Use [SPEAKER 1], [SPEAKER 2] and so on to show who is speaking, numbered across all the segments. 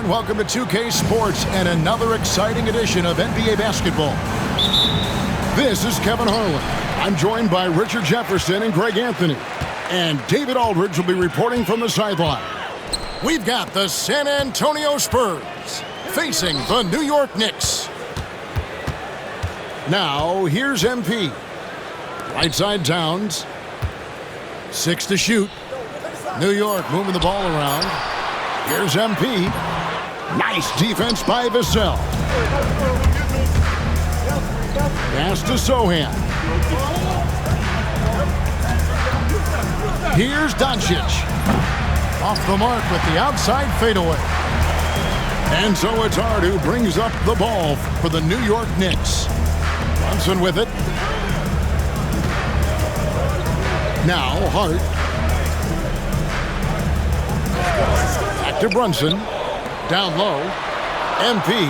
[SPEAKER 1] Welcome to 2K Sports and another exciting edition of NBA basketball. This is Kevin Harlan. I'm joined by Richard Jefferson and Greg Anthony. And David Aldridge will be reporting from the sideline. We've got the San Antonio Spurs facing the New York Knicks. Now, here's MP. Right side Towns. 6 to shoot. New York moving the ball around. Here's MP. Nice defense by Vassell. Pass to Sohan. Here's Doncic. Off the mark with the outside fadeaway. And so it's Hart who brings up the ball for the New York Knicks. Brunson with it. Now Hart. Back to Brunson. Down low. MP.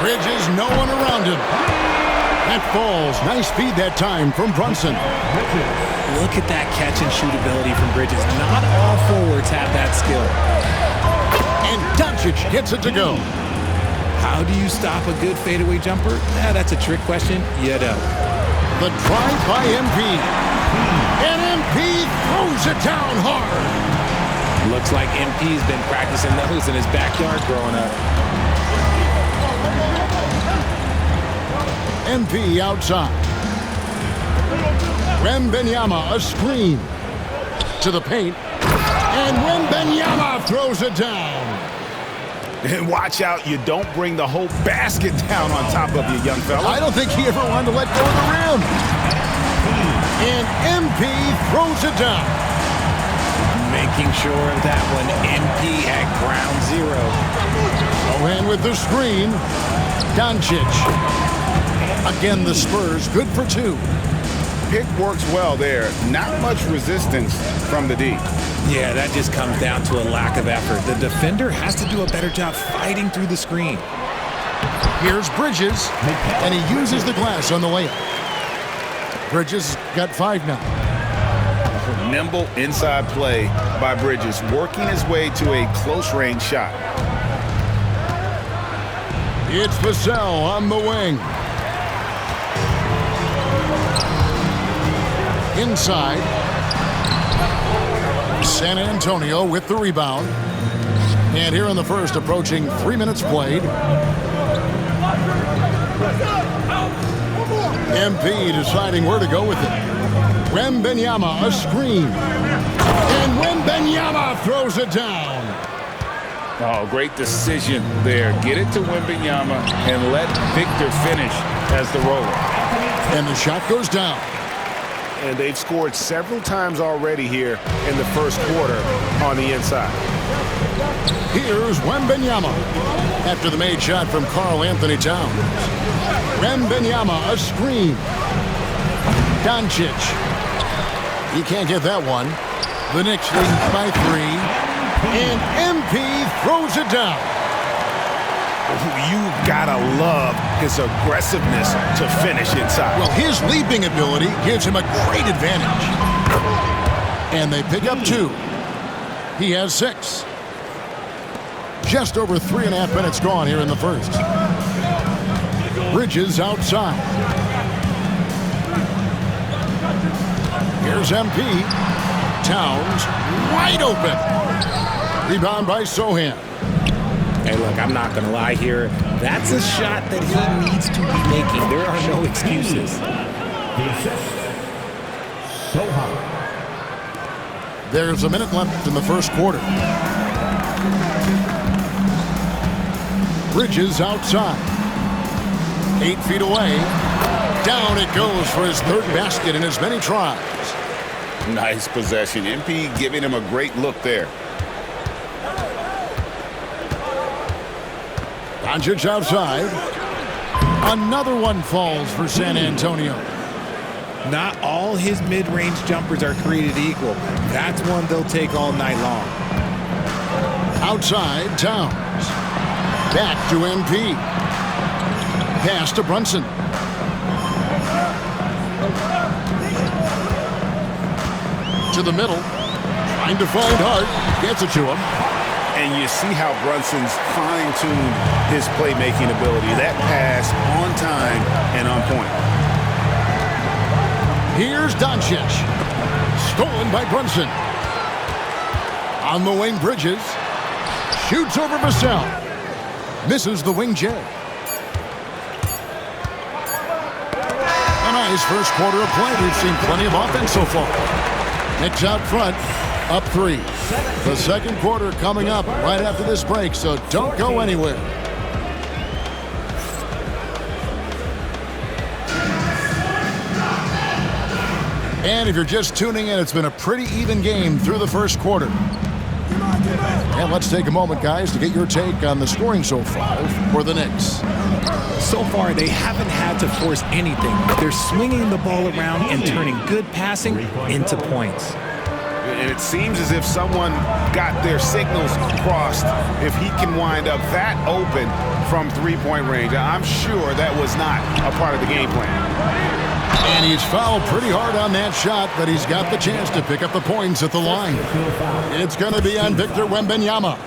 [SPEAKER 1] Bridges, no one around him. That falls. Nice speed that time from Brunson.
[SPEAKER 2] Look at that catch and shoot ability from Bridges. Not all forwards have that skill.
[SPEAKER 1] And Doncic gets it to go.
[SPEAKER 2] How do you stop a good fadeaway jumper? That's a trick question. You don't.
[SPEAKER 1] The drive by MP. And MP throws it down hard.
[SPEAKER 2] Looks like MP's been practicing those in his backyard growing up.
[SPEAKER 1] MP outside. Wembanyama a screen. To the paint. And Wembanyama throws it down.
[SPEAKER 3] And watch out, you don't bring the whole basket down on top of you, young fella.
[SPEAKER 1] I don't think he ever wanted to let go of the rim. And MP throws it down.
[SPEAKER 2] Making sure of that one. MP at ground zero.
[SPEAKER 1] Sohan with the screen. Doncic. Again, the Spurs good for 2.
[SPEAKER 3] Pick works well there. Not much resistance from the D.
[SPEAKER 2] Yeah, that just comes down to a lack of effort. The defender has to do a better job fighting through the screen.
[SPEAKER 1] Here's Bridges, and he uses the glass on the layup. Bridges got 5 now.
[SPEAKER 3] Nimble inside play by Bridges, working his way to a close-range shot.
[SPEAKER 1] It's Vassell on the wing. Inside. San Antonio with the rebound. And here in the first, approaching 3 minutes played. MP deciding where to go with it. Wembanyama a screen. And Wembanyama throws it down.
[SPEAKER 3] Oh, great decision there. Get it to Wembanyama and let Victor finish as the roller.
[SPEAKER 1] And the shot goes down.
[SPEAKER 3] And they've scored several times already here in the first quarter on the inside.
[SPEAKER 1] Here's Wembanyama after the made shot from Karl Anthony Towns. Wembanyama a screen. Doncic. He can't get that one. The Knicks lead by 3. And MP throws it down.
[SPEAKER 3] You've got to love his aggressiveness to finish inside.
[SPEAKER 1] Well, his leaping ability gives him a great advantage. And they pick up 2. He has 6. Just over 3.5 minutes gone here in the first. Bridges outside. Here's MP. Towns wide open. Rebound by Sohan.
[SPEAKER 2] Hey, look, I'm not going to lie here. That's a shot that he needs to be making. There are no excuses.
[SPEAKER 1] There's a minute left in the first quarter. Bridges outside. 8 feet away. Down it goes for his 3rd basket in as many tries.
[SPEAKER 3] Nice possession. MP giving him a great look there.
[SPEAKER 1] Doncic outside. Another one falls for San Antonio.
[SPEAKER 2] Not all his mid-range jumpers are created equal. That's one they'll take all night long.
[SPEAKER 1] Outside, Towns. Back to MP. Pass to Brunson. To the middle. Trying to find Hart. Gets it to him.
[SPEAKER 3] And you see how Brunson's fine-tuned his playmaking ability. That pass on time and on point.
[SPEAKER 1] Here's Doncic. Stolen by Brunson. On the wing, Bridges. Shoots over Vassell. Misses the wing J. A nice first quarter of play. We've seen plenty of offense so far. Knicks out front, up 3. The second quarter coming up right after this break, so don't go anywhere. And if you're just tuning in, it's been a pretty even game through the first quarter. And let's take a moment, guys, to get your take on the scoring so far for the Knicks.
[SPEAKER 2] So far, they haven't had to force anything. They're swinging the ball around and turning good passing into points.
[SPEAKER 3] And it seems as if someone got their signals crossed. If he can wind up that open from three-point range, I'm sure that was not a part of the game plan.
[SPEAKER 1] And he's fouled pretty hard on that shot, but he's got the chance to pick up the points at the line. It's going to be on Victor Wembanyama.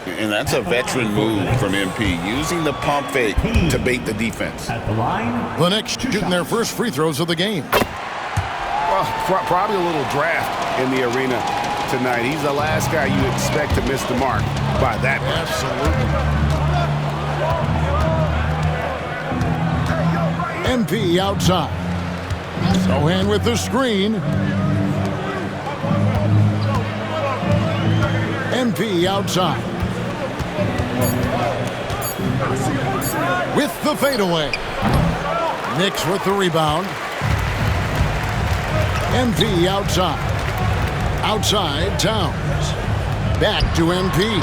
[SPEAKER 3] And that's a veteran move from MP, using the pump fake to bait the defense.
[SPEAKER 1] The Knicks shooting their first free throws of the game.
[SPEAKER 3] Well, probably a little draft in the arena tonight. He's the last guy you expect to miss the mark by that much.
[SPEAKER 1] Absolutely. MP outside. Sohan with the screen. MP outside. With the fadeaway. Knicks with the rebound. MP outside. Outside, Towns. Back to MP.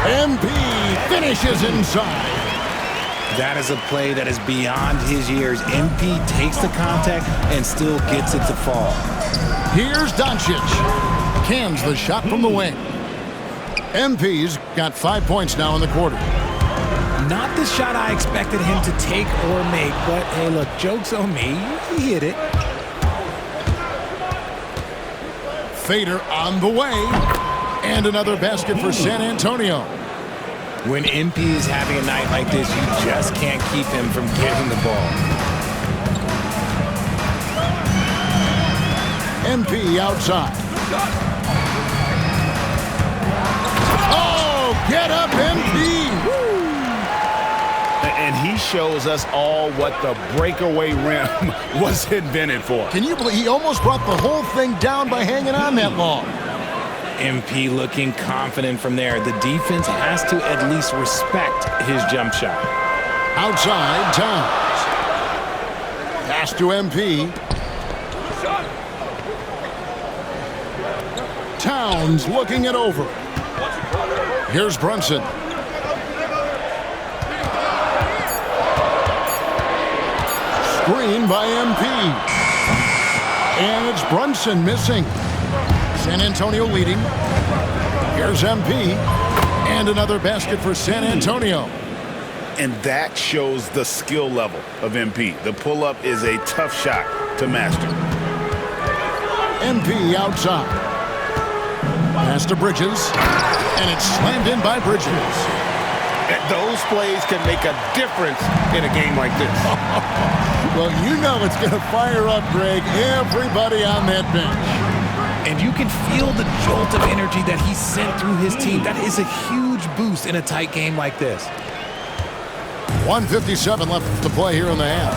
[SPEAKER 1] MP finishes inside.
[SPEAKER 2] That is a play that is beyond his years. MP takes the contact and still gets it to fall.
[SPEAKER 1] Here's Doncic. Cans the shot from the wing. MP's got 5 points now in the quarter.
[SPEAKER 2] Not the shot I expected him to take or make, but hey, look, joke's on me. He hit it.
[SPEAKER 1] Fader on the way. And another basket for San Antonio.
[SPEAKER 2] When MP is having a night like this, you just can't keep him from getting the ball.
[SPEAKER 1] MP outside. Oh, get up, MP! Woo!
[SPEAKER 3] And he shows us all what the breakaway rim was invented for.
[SPEAKER 1] Can you believe he almost brought the whole thing down by hanging on that long?
[SPEAKER 2] MP looking confident from there. The defense has to at least respect his jump shot.
[SPEAKER 1] Outside, Towns. Pass to MP. Towns looking it over. Here's Brunson. Screen by MP. And it's Brunson missing. San Antonio leading. Here's MP. And another basket for San Antonio.
[SPEAKER 3] And that shows the skill level of MP. The pull-up is a tough shot to master.
[SPEAKER 1] MP outside. Pass to Bridges. And it's slammed in by Bridges.
[SPEAKER 3] Those plays can make a difference in a game like this.
[SPEAKER 1] Well, you know it's going to fire up, Greg, everybody on that bench.
[SPEAKER 2] And you can feel the jolt of energy that he sent through his team. That is a huge boost in a tight game like this.
[SPEAKER 1] 1:57 left to play here in the half.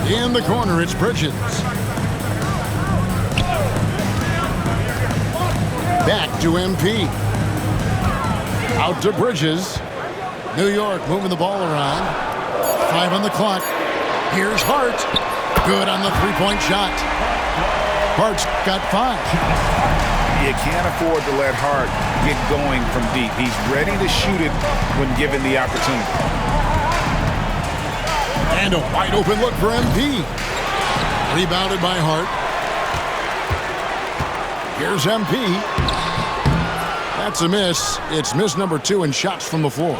[SPEAKER 1] In the corner, it's Bridges. Back to MP. Out to Bridges. New York moving the ball around. 5 on the clock. Here's Hart. Good on the three-point shot. Hart's got 5.
[SPEAKER 3] You can't afford to let Hart get going from deep. He's ready to shoot it when given the opportunity.
[SPEAKER 1] And a wide open look for MP. Rebounded by Hart. Here's MP. That's a miss. It's miss number 2 in shots from the floor.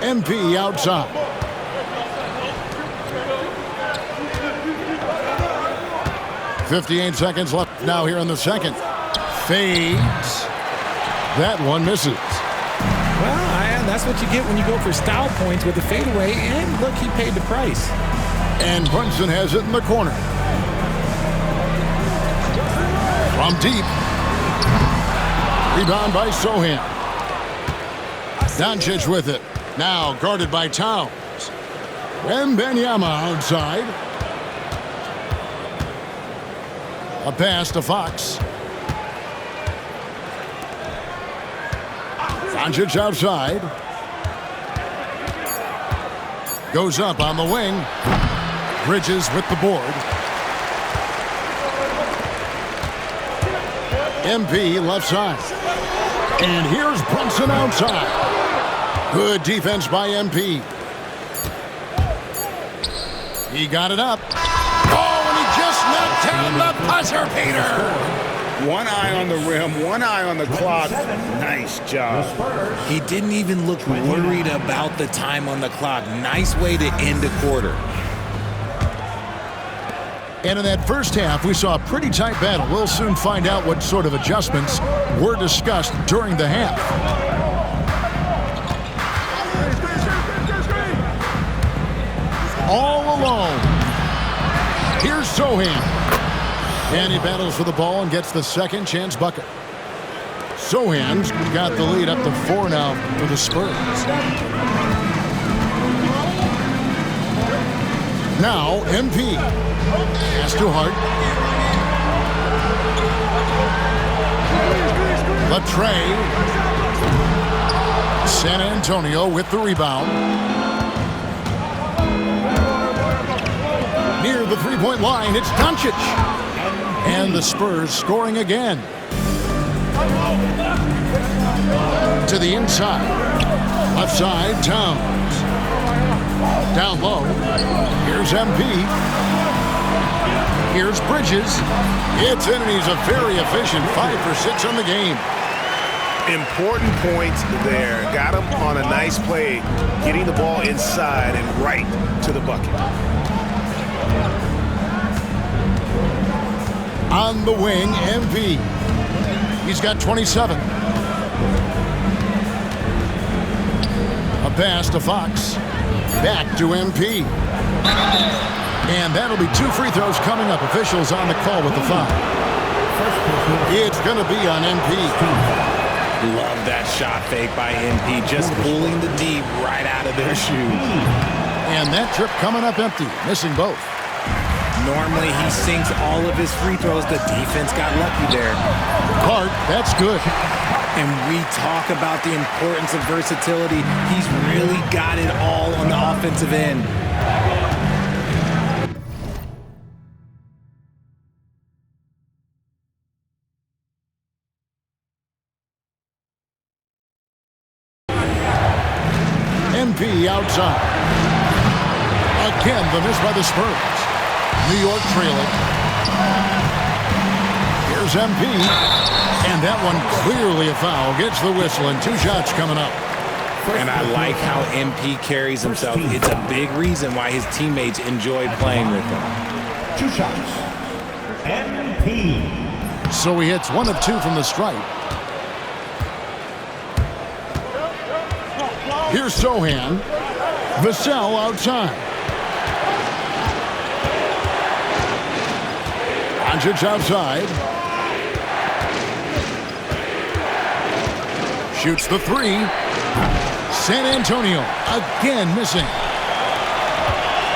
[SPEAKER 1] MP outside. 58 seconds left now here in the second. Fades. That one misses.
[SPEAKER 2] Well, that's what you get when you go for style points with a fadeaway. And look, he paid the price.
[SPEAKER 1] And Brunson has it in the corner. From deep. Rebound by Sohan. Doncic with it. Now guarded by Towns. Wembanyama outside. A pass to Fox. Doncic outside. Goes up on the wing. Bridges with the board. MP left side. And here's Brunson outside. Good defense by MP. He got it up. Oh, and he just knocked down the buzzer beater.
[SPEAKER 3] One eye on the rim, one eye on the clock. Nice job.
[SPEAKER 2] He didn't even look worried about the time on the clock. Nice way to end a quarter.
[SPEAKER 1] And in that first half, we saw a pretty tight battle. We'll soon find out what sort of adjustments were discussed during the half. All alone. Here's Sohan. And he battles for the ball and gets the second chance bucket. Sohan's got the lead up to 4 now for the Spurs. Now, MP. Pass to Hart. The tray. San Antonio with the rebound. Near the three-point line, it's Doncic. And the Spurs scoring again. To the inside. Left side, Towns. Down low. Here's MP. Here's Bridges. It's in, and he's a very efficient 5 for 6 on the game.
[SPEAKER 3] Important points there. Got him on a nice play, getting the ball inside and right to the bucket.
[SPEAKER 1] On the wing, MP. He's got 27. A pass to Fox. Back to MP. And that'll be 2 free throws coming up. Officials on the call with the foul. It's going to be on MP.
[SPEAKER 2] Love that shot fake by MP. Just pulling the D right out of their shoes.
[SPEAKER 1] And that trip coming up empty. Missing both.
[SPEAKER 2] Normally he sinks all of his free throws. The defense got lucky there.
[SPEAKER 1] Hart, that's good.
[SPEAKER 2] And we talk about the importance of versatility. He's really got it all on the offensive end.
[SPEAKER 1] MP outside. Again, the miss by the Spurs. New York trailing. Here's MP. And that one clearly a foul. Gets the whistle, and 2 shots coming up.
[SPEAKER 2] And I like how MP carries himself. It's a big reason why his teammates enjoy playing with him.
[SPEAKER 4] 2 shots. MP.
[SPEAKER 1] So he hits 1 of 2 from the stripe. Here's Sohan. Vassell outside. Doncic outside. Shoots the 3. San Antonio again missing.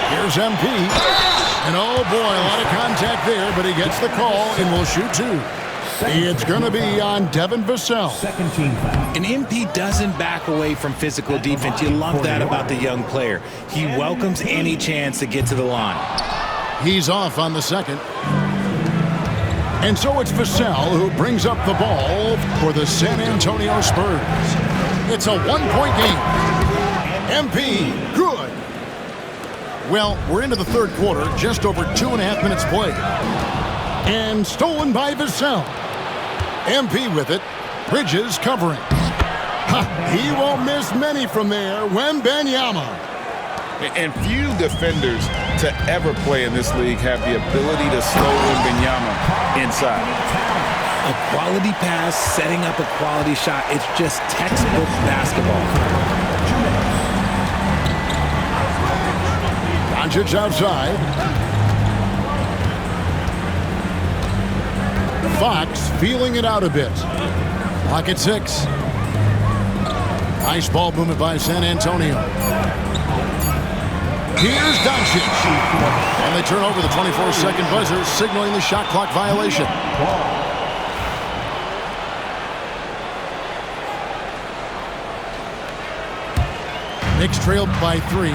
[SPEAKER 1] Here's MP. And oh boy, a lot of contact there, but he gets the call and will shoot 2. It's going to be on Devin Vassell.
[SPEAKER 4] Second team foul.
[SPEAKER 2] And MP doesn't back away from physical defense. You love that about the young player. He welcomes any chance to get to the line.
[SPEAKER 1] He's off on the second. And so it's Vassell who brings up the ball for the San Antonio Spurs. It's a 1-point game. MP, good. Well, we're into the third quarter, just over 2.5 minutes played. And stolen by Vassell. MP with it. Bridges covering. He won't miss many from there. Wembanyama.
[SPEAKER 3] And few defenders to ever play in this league have the ability to slow Wembanyama inside.
[SPEAKER 2] A quality pass, setting up a quality shot. It's just textbook basketball.
[SPEAKER 1] Doncic outside. Fox feeling it out a bit. Clock at 6. Nice ball movement by San Antonio. Here's Doncic. And they turn over the 24-second buzzer, signaling the shot clock violation. Knicks trailed by 3.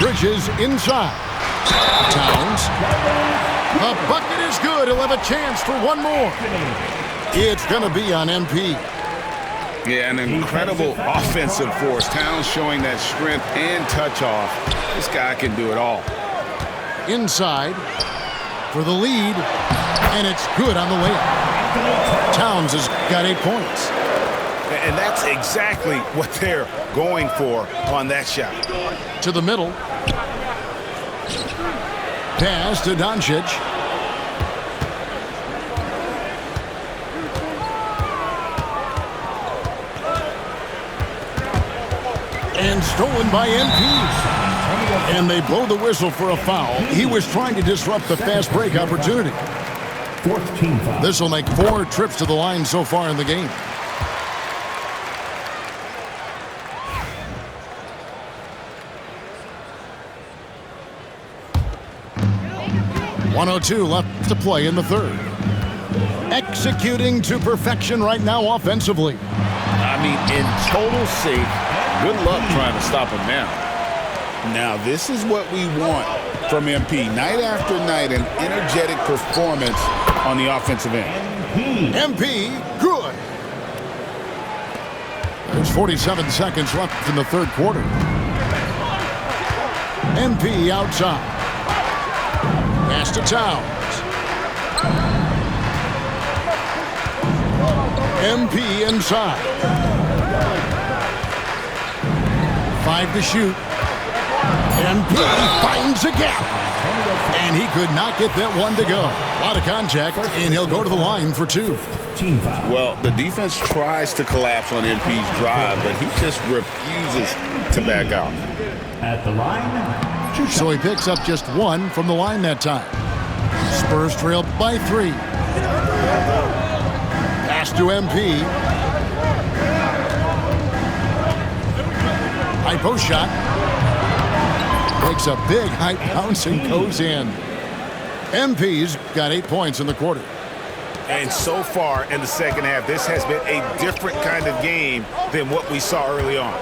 [SPEAKER 1] Bridges inside. Towns. The bucket is good. He'll have a chance for one more. It's going to be on MP.
[SPEAKER 3] Yeah, an incredible offensive force. Towns showing that strength and touch off. This guy can do it all.
[SPEAKER 1] Inside for the lead, and it's good on the layup. Towns has got 8 points.
[SPEAKER 3] And that's exactly what they're going for on that shot.
[SPEAKER 1] To the middle. Pass to Doncic. And stolen by MP. And they blow the whistle for a foul. He was trying to disrupt the fast break opportunity.
[SPEAKER 4] 14 foul.
[SPEAKER 1] This will make 4 trips to the line so far in the game. .102 left to play in the third. Executing to perfection right now offensively.
[SPEAKER 3] I mean, in total sync. Good luck trying to stop him now. Now, this is what we want from MP. Night after night, an energetic performance on the offensive end.
[SPEAKER 1] MP, good. There's 47 seconds left in the third quarter. MP outside. Pass to Towns. MP inside. 5 to shoot. MP finds a gap. And he could not get that one to go. A lot of contact, and he'll go to the line for 2.
[SPEAKER 3] Well, the defense tries to collapse on MP's drive, but he just refuses to back out.
[SPEAKER 4] At the line,
[SPEAKER 1] So he picks up just 1 from the line that time. Spurs trail by 3. Pass to MP. High post shot. Makes a big high bounce and goes in. MP's got 8 points in the quarter.
[SPEAKER 3] And so far in the second half, this has been a different kind of game than what we saw early on.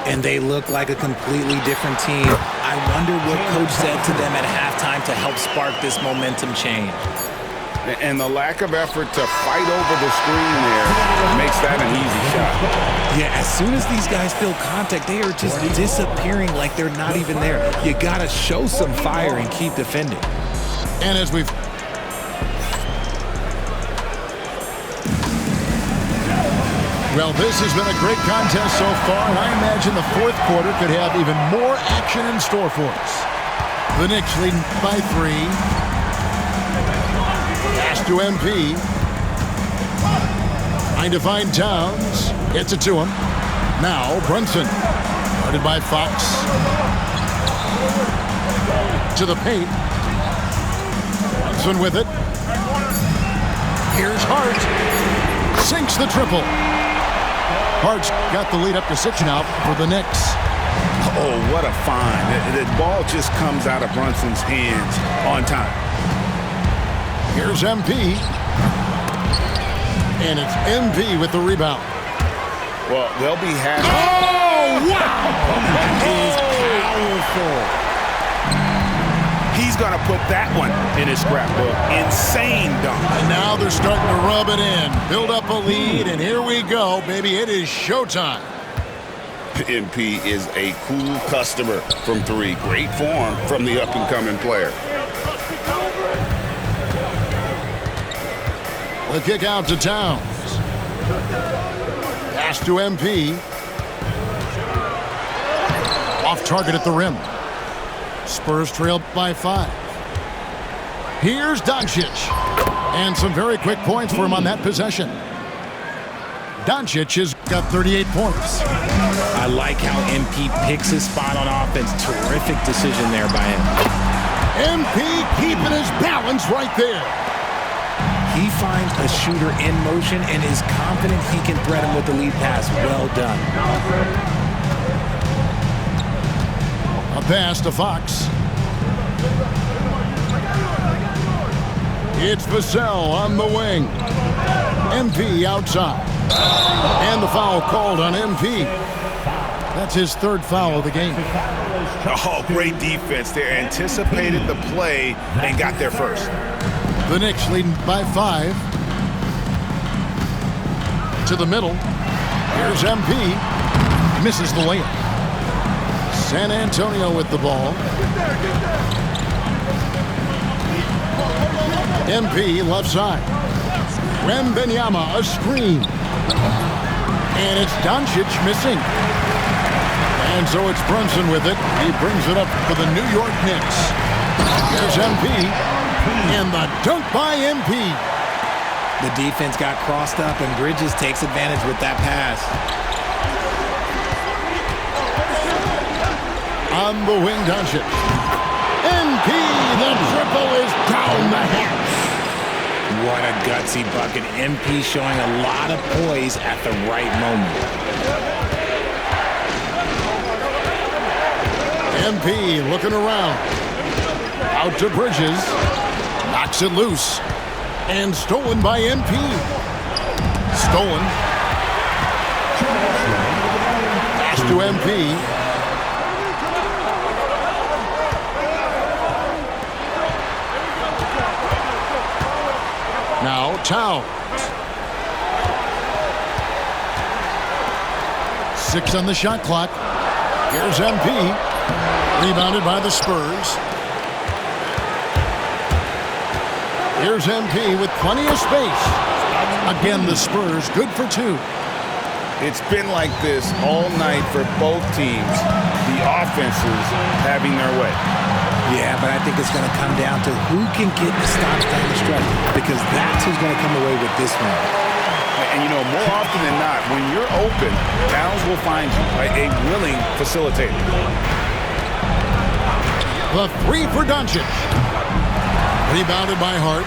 [SPEAKER 2] And they look like a completely different team. I wonder what coach said to them at halftime to help spark this momentum change.
[SPEAKER 3] And the lack of effort to fight over the screen there makes that an easy shot.
[SPEAKER 2] Yeah, as soon as these guys feel contact, they are just disappearing like they're not even there. You got to show some fire and keep defending.
[SPEAKER 1] And as we've... Well, this has been a great contest so far, and I imagine the fourth quarter could have even more action in store for us. The Knicks leading by 3. Pass to MP. Trying to find Towns. Gets it to him. Now Brunson. Guarded by Fox. To the paint. Brunson with it. Here's Hart. Sinks the triple. Hart's got the lead up to 6 now for the Knicks.
[SPEAKER 3] Oh, what a find. The ball just comes out of Brunson's hands on time.
[SPEAKER 1] Here's MP. And it's MP with the rebound.
[SPEAKER 3] Well, they'll be happy.
[SPEAKER 1] Oh, wow! That is powerful.
[SPEAKER 3] He's going to put that one in his scrapbook. Insane dunk.
[SPEAKER 1] And now they're starting to rub it in. Build up a lead, and here we go, baby. It is showtime.
[SPEAKER 3] MP is a cool customer from 3. Great form from the up-and-coming player.
[SPEAKER 1] The kick out to Towns. Pass to MP. target at the rim. Spurs trail by 5. Here's Doncic. And some very quick points for him on that possession. Doncic has got 38 points.
[SPEAKER 2] I like how MP picks his spot on offense. Terrific decision there by him.
[SPEAKER 1] MP keeping his balance right there.
[SPEAKER 2] He finds a shooter in motion and is confident he can thread him with the lead pass. Well done.
[SPEAKER 1] A pass to Fox. It's Vassell on the wing. MP outside. And the foul called on MP. That's his 3rd foul of the game.
[SPEAKER 3] Oh, great defense there. Anticipated the play and got there first.
[SPEAKER 1] The Knicks leading by 5. To the middle. Here's MP. Misses the layup. San Antonio with the ball. MP left side. Wembanyama a screen. And it's Doncic missing. And so it's Brunson with it. He brings it up for the New York Knicks. Here's MP. And the dunk by MP.
[SPEAKER 2] The defense got crossed up, and Bridges takes advantage with that pass.
[SPEAKER 1] On the wing, Doncic. MP, the triple is down the hatch.
[SPEAKER 2] What a gutsy bucket. MP showing a lot of poise at the right moment.
[SPEAKER 1] MP looking around. Out to Bridges. Knocks it loose. And stolen by MP. Stolen. Pass to MP. Now Towns. 6 on the shot clock. Here's MP. Rebounded by the Spurs. Here's MP with plenty of space. Again, the Spurs good for 2.
[SPEAKER 3] It's been like this all night for both teams. The offenses having their way.
[SPEAKER 2] Yeah, but I think it's going to come down to who can get the stops down the stretch, because that's who's going to come away with this one.
[SPEAKER 3] And, you know, more often than not, when you're open, Towns will find you, a willing facilitator.
[SPEAKER 1] The 3 for Doncic. Rebounded by Hart.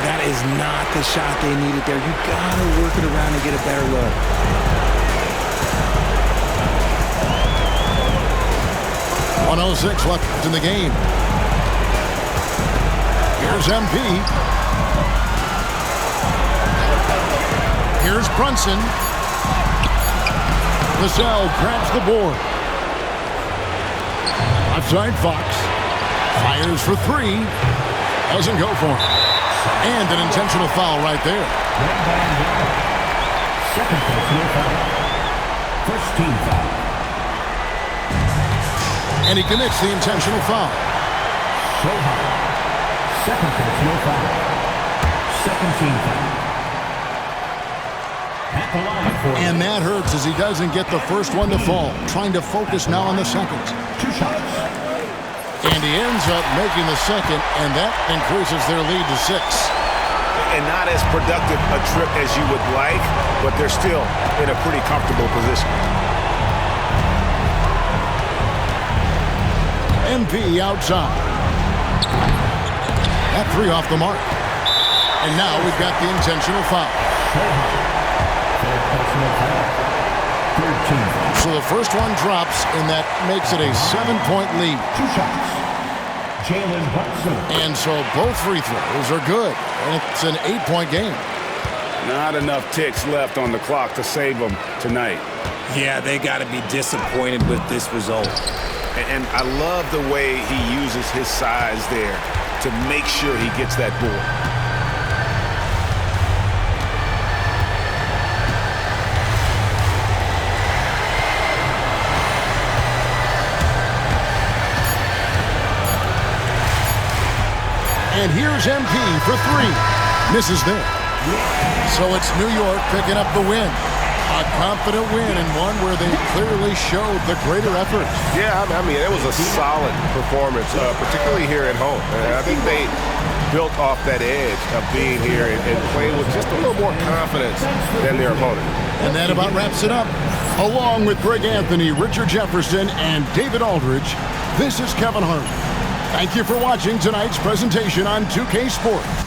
[SPEAKER 2] That is not the shot they needed there. You got to work it around and get a better look.
[SPEAKER 1] .106 left in the game. Here's MP. Here's Brunson. Vassell grabs the board. Outside Fox. Fires for 3. Doesn't go for it. And an intentional foul right there.
[SPEAKER 4] Second personal foul. First team foul.
[SPEAKER 1] And he commits the intentional foul.
[SPEAKER 4] So high. Second personal foul. Second team foul. At the line for...
[SPEAKER 1] And that hurts as he doesn't get the first one to fall. Trying to focus now on the second.
[SPEAKER 4] 2 shots.
[SPEAKER 1] And he ends up making the second, and that increases their lead to 6.
[SPEAKER 3] And not as productive a trip as you would like, but they're still in a pretty comfortable position.
[SPEAKER 1] MP outside. That 3 off the mark. And now we've got the intentional foul.
[SPEAKER 4] Third personal foul. Third team foul.
[SPEAKER 1] So the first one drops, and that makes it a 7-point lead.
[SPEAKER 4] 2 shots. Jalen Brunson.
[SPEAKER 1] And so both free throws are good. And it's an 8-point game.
[SPEAKER 3] Not enough ticks left on the clock to save them tonight.
[SPEAKER 2] Yeah, they got to be disappointed with this result.
[SPEAKER 3] And I love the way he uses his size there to make sure he gets that board.
[SPEAKER 1] And here's MP for 3. Misses there. So it's New York picking up the win. A confident win and one where they clearly showed the greater effort.
[SPEAKER 5] Yeah, I mean, it was a solid performance, particularly here at home. And I think they built off that edge of being here and playing with just a little more confidence than their opponent.
[SPEAKER 1] And that about wraps it up. Along with Greg Anthony, Richard Jefferson, and David Aldridge, this is Kevin Harlan. Thank you for watching tonight's presentation on 2K Sports.